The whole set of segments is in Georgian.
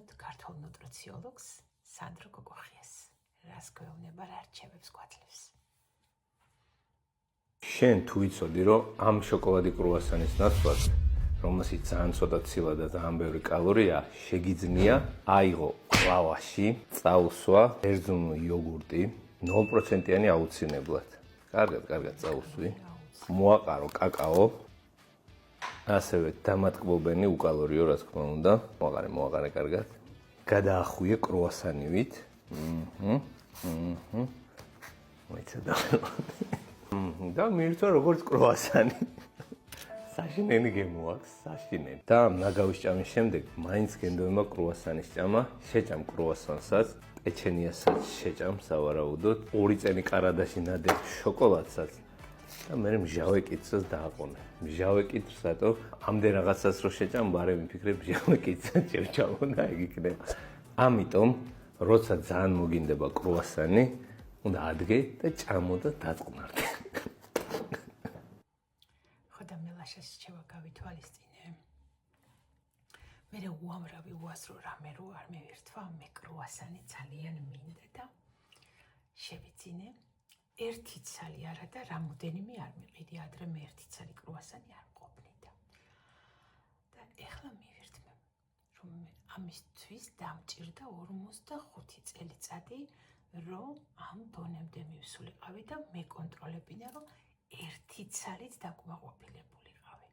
მივხვდოთ ქართულ ნუტრიციოლოგს სანდრო გოგოხიას. რას გვეუბნება, რა რჩევებს გვაძლევს. შენ თუ იცოდი, რომ ამ შოკოლადი კრუასანის ნაცვლად, რომელსაც ძალიან ცოტა ცილა და ძალიან ბევრი კალორია, შეგიძლია აიღო ყლავაში, წაუსვა ბერძნული იოგურტი 0%-იანი აუცილებლად. კარგად წაუსვი. მოაყარო კაკაო. ასევე დამატკბობენი უკალორიო, რა თქმა უნდა. მოაყარე კარგად. გადაახვიე კრუასანივით. მოიცადა. და მიირთვა როგორც კრუასანი. საშინელი გემოაქვს, საშინელი. და ნაგავის ჭამის შემდეგ მაინც გენდოება კრუასანის ჭამა, შეჭამ კრუასანსაც, პეჩენიასაც შეჭამ სავარაუდოდ, 2 წელი კარადაში ნადებ შოკოლადსაც და მე მჟავე კითხვას დააყოვნე. მჟავე კითხვს რატო? ამდენ რაღაცას რო შეჭამ, ბარე მიფიქრებ მჟავე კითხვას შევჭამო და ეგ იქნება. ამიტომ, როცა ძალიან მოგინდება კრუასანი, უნდა ადგე და ჭამო და დაწყნარდე. ხოდა მელაშას რჩევა გავითვალისწინე. მე უამრავი უაზრო რამე რო არ მივირთვა, მე კრუასანი ძალიან მინდა და შევიძინე. 1 ცალი არა და რამოდენიმე არ მიყიდი, ადრე მე 1 ცალი კრუასანი არ მყოფნიდა. და ეხლა მივირთმე, რომ ამისთვის დამჭირდა 45 წელიწადი, რომ ამ დონემდე მივსულიყავი და მეკონტროლებინა, რომ 1 ცალით დაკმაყოფილებულიყავი.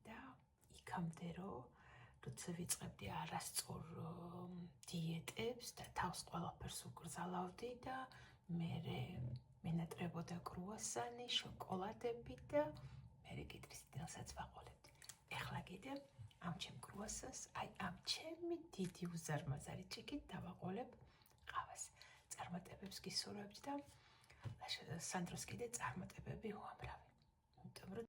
და იქამდე, როცა ვიწყებდი არასწორ დიეტებს და თავს ყველაფერს უგრძალავდი და მერე მენატრებოდა კრუასანი, შოკოლადები და მერე კიდრის დილსაც ვაყოლებდი. ეხლა კიდე ამ ჩემ კრუასანს, ამ ჩემი დიდი უზარმაზარი ჭიქით დავაყოლებ ყავას. წარმატებებს გისურვებთ და სანდროს კიდე წარმატებები უამრავი. იმიტომ რომ